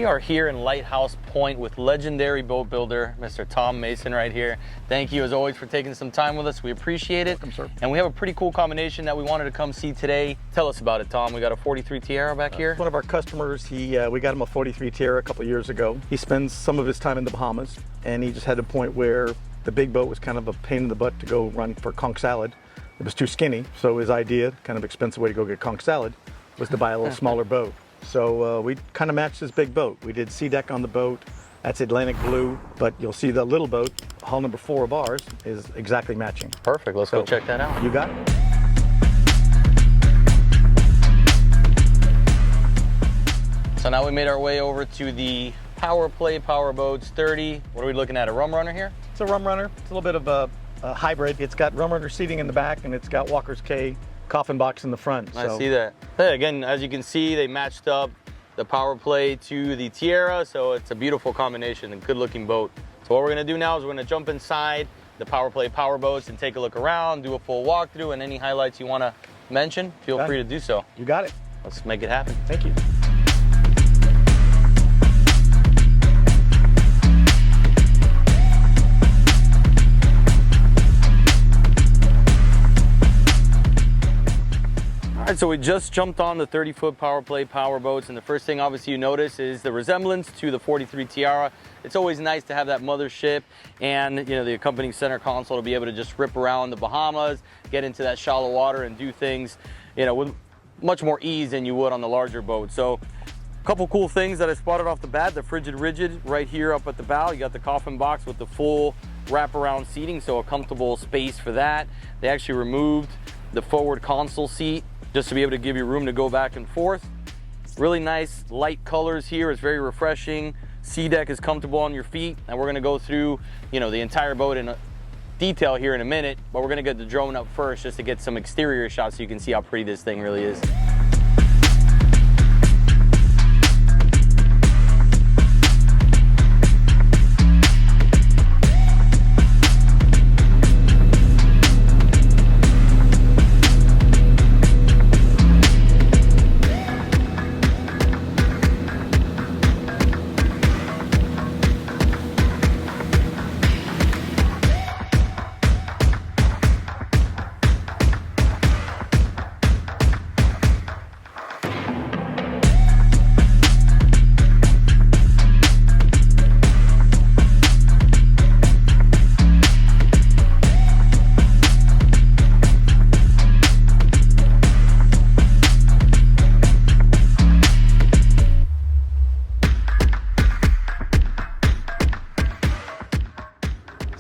are here in Lighthouse Point with legendary boat builder, Mr. Tom Mason right here. Thank you as always for taking some time with us. We appreciate it. Welcome, sir. And we have a pretty cool combination that we wanted to come see today. Tell us about it, Tom. We got a 43 Tiara back here. One of our customers, we got him a 43 Tiara a couple of years ago. He spends some of his time in the Bahamas, and he just had a point where the big boat was kind of a pain in the butt to go run for conch salad. It was too skinny, so his idea, kind of expensive way to go get conch salad, was to buy a little smaller boat. So we kind of matched this big boat. We did sea deck on the boat. That's Atlantic blue, but you'll see the little boat, hull number 4 of ours, is exactly matching. Perfect. Let's go check that out. You got it. So now we made our way over to the Power Play Power Boats 30. What are we looking at? A rum runner here? It's a rum runner. It's a little bit of a hybrid. It's got rum runner seating in the back, and it's got Walker's K coffin box in the front. I see that. Hey, again, as you can see, they matched up the Power Play to the Tiara, so it's a beautiful combination, a good looking boat. So what we're gonna do now is we're gonna jump inside the Power Play Power Boats and take a look around, do a full walkthrough, and any highlights you wanna mention, feel free to do so. You got it. Let's make it happen. Thank you. All right, so we just jumped on the 30-foot Power Play Power Boats, and the first thing obviously you notice is the resemblance to the 43 Tiara. It's always nice to have that mothership and the accompanying center console to be able to just rip around the Bahamas, get into that shallow water and do things with much more ease than you would on the larger boat. So a couple cool things that I spotted off the bat: the Frigid Rigid right here up at the bow. You got the coffin box with the full wraparound seating, so a comfortable space for that. They actually removed the forward console seat just to be able to give you room to go back and forth. Really nice light colors here. It's very refreshing. Sea deck is comfortable on your feet, and we're gonna go through the entire boat in detail here in a minute, but we're gonna get the drone up first just to get some exterior shots so you can see how pretty this thing really is.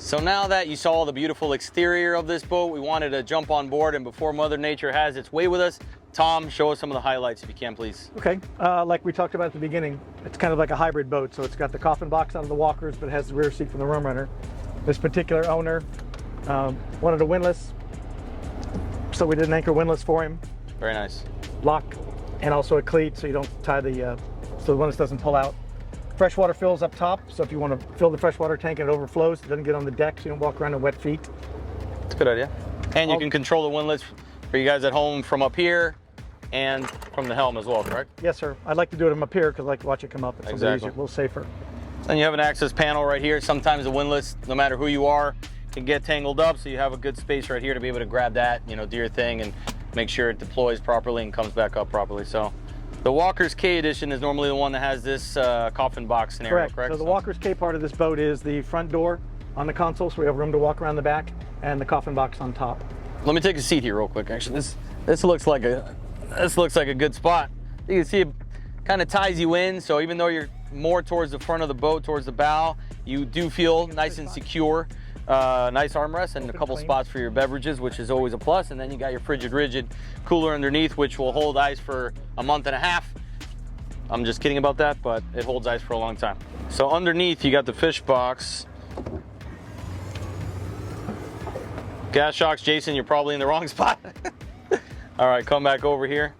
So now that you saw the beautiful exterior of this boat, we wanted to jump on board, and before Mother Nature has its way with us, Tom, show us some of the highlights if you can, please. Okay, like we talked about at the beginning, it's kind of like a hybrid boat. So it's got the coffin box out of the Walkers, but it has the rear seat from the Rum Runner. This particular owner wanted a windlass, so we did an anchor windlass for him. Very nice. Lock, and also a cleat so you don't tie so the windlass doesn't pull out. Freshwater fills up top, so if you want to fill the freshwater tank and it overflows, it doesn't get on the deck, so you don't walk around in wet feet. That's a good idea. And you can control the windlass for you guys at home from up here and from the helm as well, correct? Yes, sir. I'd like to do it from up here because I like to watch it come up. It's a little safer. And you have an access panel right here. Sometimes the windlass, no matter who you are, can get tangled up, so you have a good space right here to be able to grab that, do your thing and make sure it deploys properly and comes back up properly. So the Walker's K edition is normally the one that has this coffin box scenario, correct? So the Walker's K part of this boat is the front door on the console, so we have room to walk around the back, and the coffin box on top. Let me take a seat here real quick. Actually, this looks like a good spot. You can see it kind of ties you in, so even though you're more towards the front of the boat, towards the bow, you do feel nice and secure. Nice armrest and a couple spots for your beverages, which is always a plus. And then you got your Frigid Rigid cooler underneath, which will hold ice for a month and a half. I'm just kidding about that, but it holds ice for a long time. So underneath you got the fish box. Gas shocks, Jason, you're probably in the wrong spot. All right, come back over here.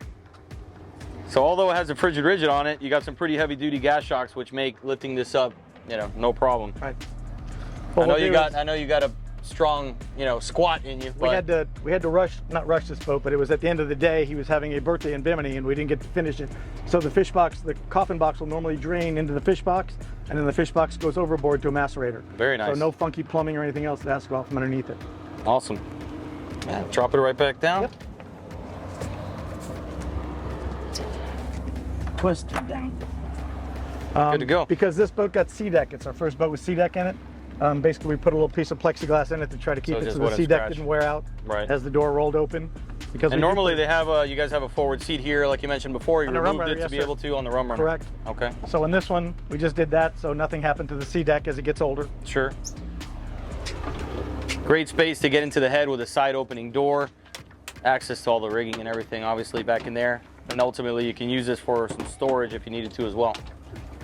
So although it has a Frigid Rigid on it, you got some pretty heavy duty gas shocks, which make lifting this up, no problem. Right. I know you got a strong, you know, squat in you. We had to not rush this boat, but it was at the end of the day. He was having a birthday in Bimini, and we didn't get to finish it. So the fish box, the coffin box, will normally drain into the fish box, and then the fish box goes overboard to a macerator. Very nice. So no funky plumbing or anything else that has to go off from underneath it. Awesome. Yeah, drop it right back down. Yep. Twist it down. Good to go. Because this boat got sea deck. It's our first boat with sea deck in it. Basically, we put a little piece of plexiglass in it to try to keep it so the sea deck didn't wear out as the door rolled open. Because and normally they have you guys have a forward seat here, like you mentioned before. You removed it to be able to on the Rum Runner. Correct. Okay. So in this one, we just did that, so nothing happened to the sea deck as it gets older. Sure. Great space to get into the head with a side opening door. Access to all the rigging and everything, obviously, back in there. And ultimately, you can use this for some storage if you needed to as well.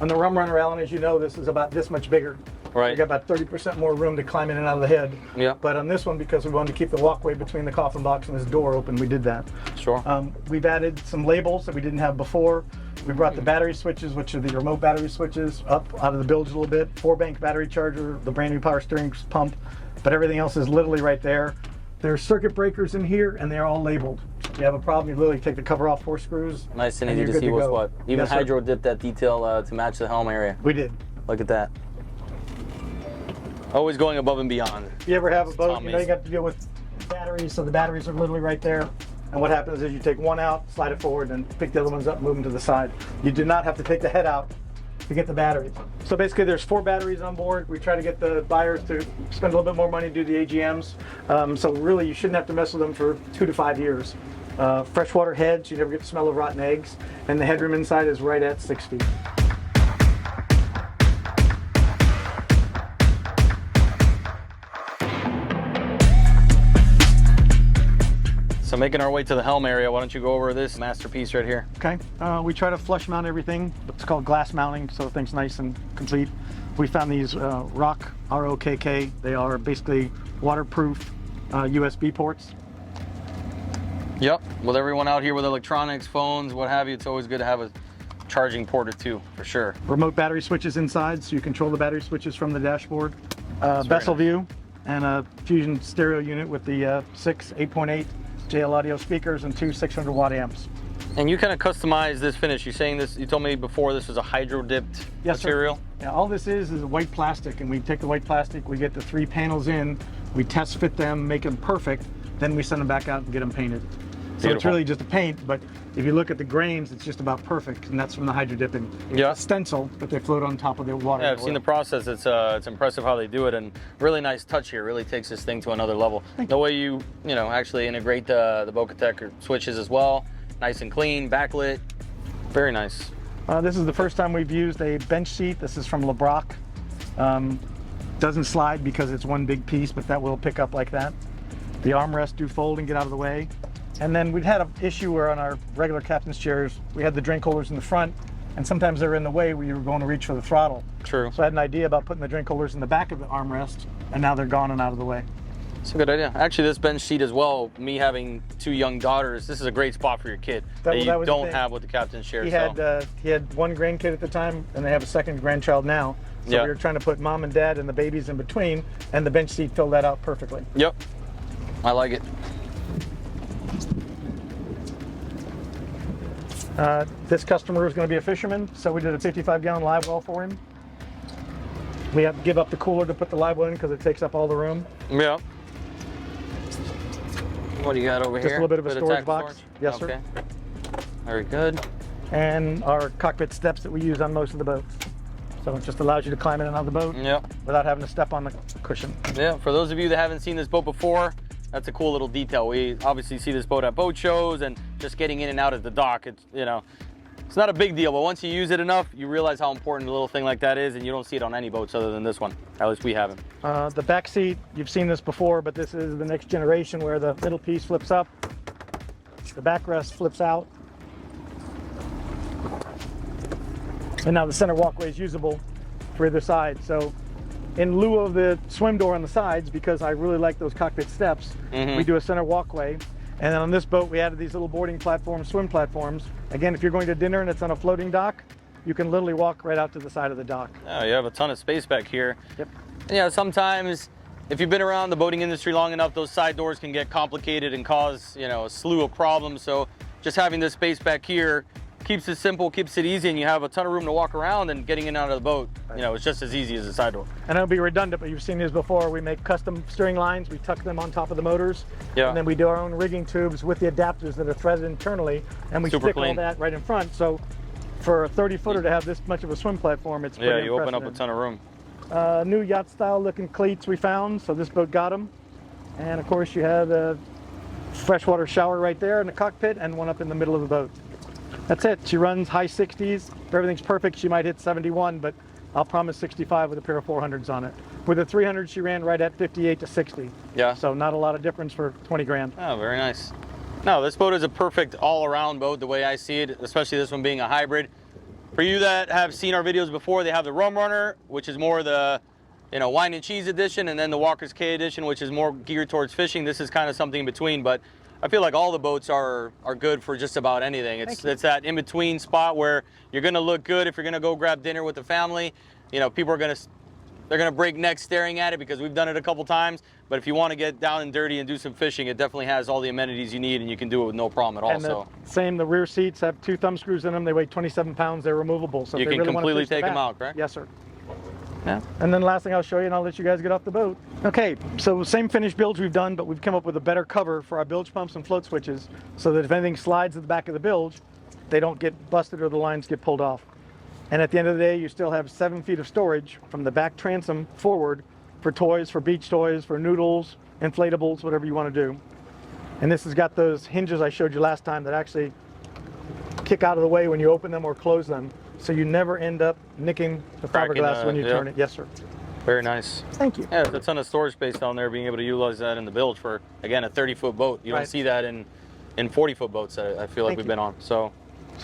On the Rum Runner, Alan, as you know, this is about this much bigger. Right. You got about 30% more room to climb in and out of the head. Yeah. But on this one, because we wanted to keep the walkway between the coffin box and this door open, we did that. Sure. We've added some labels that we didn't have before. We brought the battery switches, which are the remote battery switches, up out of the bilge a little bit. 4-bank battery charger, the brand new power steering pump, but everything else is literally right there. There's circuit breakers in here, and they're all labeled. If you have a problem, you literally take the cover off, 4 screws. Nice and easy to see what's what. Even hydro dip that detail to match the helm area. We did. Look at that. Always going above and beyond. If you ever have a boat, you know you got to deal with batteries, so the batteries are literally right there. And what happens is you take one out, slide it forward, and pick the other ones up, move them to the side. You do not have to take the head out to get the batteries. So basically there's 4 batteries on board. We try to get the buyers to spend a little bit more money to do the AGMs. So really you shouldn't have to mess with them for 2 to 5 years. Freshwater heads, you never get the smell of rotten eggs. And the headroom inside is right at 6 feet. So making our way to the helm area, why don't you go over this masterpiece right here? Okay, we try to flush mount everything. It's called glass mounting, so things nice and complete. We found these ROCK, R-O-K-K. They are basically waterproof USB ports. Yep, with everyone out here with electronics, phones, what have you, it's always good to have a charging port or two, for sure. Remote battery switches inside, so you control the battery switches from the dashboard. Vessel view, and a Fusion stereo unit with the 6 8.8 JL audio speakers and 2 600-watt amps. And you kind of customize this finish. You're saying this, you told me before this was a hydro-dipped material? Sir. Yeah, all this is white plastic, and we take the white plastic, we get the 3 panels in, we test fit them, make them perfect, then we send them back out and get them painted. So it's really just a paint, but if you look at the grains, it's just about perfect, and that's from the hydro dipping. Yeah. It's a stencil, but they float on top of the water. Yeah, I've seen the process. It's impressive how they do it, and really nice touch here. Really takes this thing to another level. The way you actually integrate the BEAUTIFul switches as well, nice and clean, backlit, very nice. This is the first time we've used a bench seat. This is from LeBrock. Doesn't slide because it's one big piece, but that will pick up like that. The armrests do fold and get out of the way. And then we'd had an issue where on our regular captain's chairs, we had the drink holders in the front, and sometimes they were in the way when you were going to reach for the throttle. True. So I had an idea about putting the drink holders in the back of the armrest, and now they're gone and out of the way. It's a good idea. Actually, this bench seat as well, me having 2 young daughters, this is a great spot for your kid that you don't have with the captain's chair. He had 1 grandkid at the time, and they have a 2nd grandchild now. So we were trying to put mom and dad and the babies in between, and the bench seat filled that out perfectly. Yep, I like it. This customer is going to be a fisherman, so we did a 55-gallon live well for him. We have to give up the cooler to put the live well in because it takes up all the room. Yeah. What do you got over here? Just a little bit of a storage box. Yes, okay. sir. Very good. And our cockpit steps that we use on most of the boats. So it just allows you to climb in and out of the boat without having to step on the cushion. Yeah, for those of you that haven't seen this boat before, that's a cool little detail. We obviously see this boat at boat shows and just getting in and out at the dock. It's, it's not a big deal, but once you use it enough, you realize how important a little thing like that is, and you don't see it on any boats other than this one. At least we haven't. The back seat, you've seen this before, but this is the next generation where the middle piece flips up, the backrest flips out, and now the center walkway is usable for either side. So in lieu of the swim door on the sides, because I really like those cockpit steps, we do a center walkway. And then on this boat, we added these little boarding platforms, swim platforms. Again, if you're going to dinner and it's on a floating dock, you can literally walk right out to the side of the dock. Oh, you have a ton of space back here. Yep. Yeah, sometimes if you've been around the boating industry long enough, those side doors can get complicated and cause, you know, a slew of problems. So just having this space back here keeps it simple, keeps it easy, and you have a ton of room to walk around, and getting in and out of the boat, you know, it's just as easy as a side door. And it'll be redundant, but you've seen these before. We make custom steering lines, we tuck them on top of the motors, and then we do our own rigging tubes with the adapters that are threaded internally, and we stick all that right in front. So for a 30-footer to have this much of a swim platform, it's pretty you open up a ton of room. New yacht style looking cleats we found, so this boat got them. And of course you have a freshwater shower right there in the cockpit and one up in the middle of the boat. That's it. She runs high 60s. If everything's perfect, she might hit 71, but I'll promise 65 with a pair of 400s on it. With a 300, she ran right at 58 to 60. Yeah. So not a lot of difference for 20 grand. Oh, very nice. No, this boat is a perfect all-around boat the way I see it, especially this one being a hybrid. For you that have seen our videos before, they have the Rum Runner, which is more the, you know, wine and cheese edition, and then the Walker's Cay edition, which is more geared towards fishing. This is kind of something in between, but I feel like all the boats are good for just about anything. It's that in-between spot where you're gonna look good if you're gonna go grab dinner with the family. You know, people are they're gonna break necks staring at it because we've done it a couple times. But if you want to get down and dirty and do some fishing, it definitely has all the amenities you need, and you can do it with no problem at all. And the rear seats have 2 thumb screws in them. They weigh 27 pounds. They're removable. So you can completely take them out, correct? Yes, sir. Yeah. And then last thing I'll show you, and I'll let you guys get off the boat. Okay, so same finished bilge we've done, but we've come up with a better cover for our bilge pumps and float switches, so that if anything slides at the back of the bilge, they don't get busted or the lines get pulled off. And at the end of the day, you still have 7 feet of storage from the back transom forward for toys, for beach toys, for noodles, inflatables, whatever you want to do. And this has got those hinges I showed you last time that actually kick out of the way when you open them or close them, so you never end up nicking the fiberglass when you turn it. Yes, sir. Very nice. Thank you. Yeah, there's a ton of storage space down there, being able to utilize that in the bilge for, again, a 30-foot boat. You don't see that in 40-foot boats that I feel like we've been on. So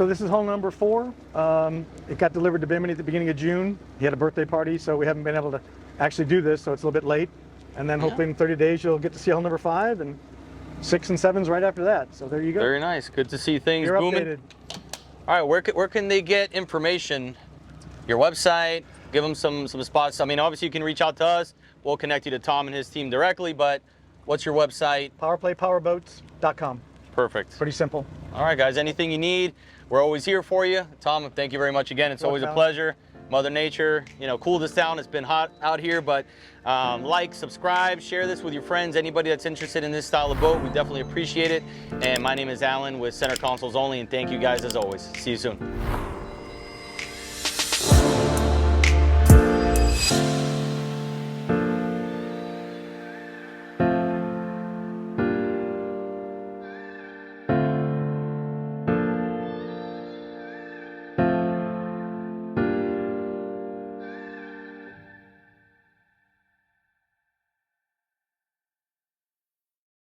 this is hull number 4. It got delivered to Bimini at the beginning of June. He had a birthday party, so we haven't been able to actually do this, so it's a little bit late. And then hopefully in 30 days you'll get to see hull number 5 and 6 and 7s right after that. So there you go. Very nice. Good to see things You're booming. Updated. All right, where can they get information? Your website, give them some spots. I mean, obviously you can reach out to us. We'll connect you to Tom and his team directly, but what's your website? PowerPlayPowerboats.com. Perfect. Pretty simple. All right, guys, anything you need, we're always here for you. Tom, thank you very much again. It's always a pleasure. Mother Nature, you know, cooled us down. It's been hot out here, but like, subscribe, share this with your friends. Anybody that's interested in this style of boat, we definitely appreciate it. And my name is Alan with Center Consoles Only, and thank you guys as always. See you soon.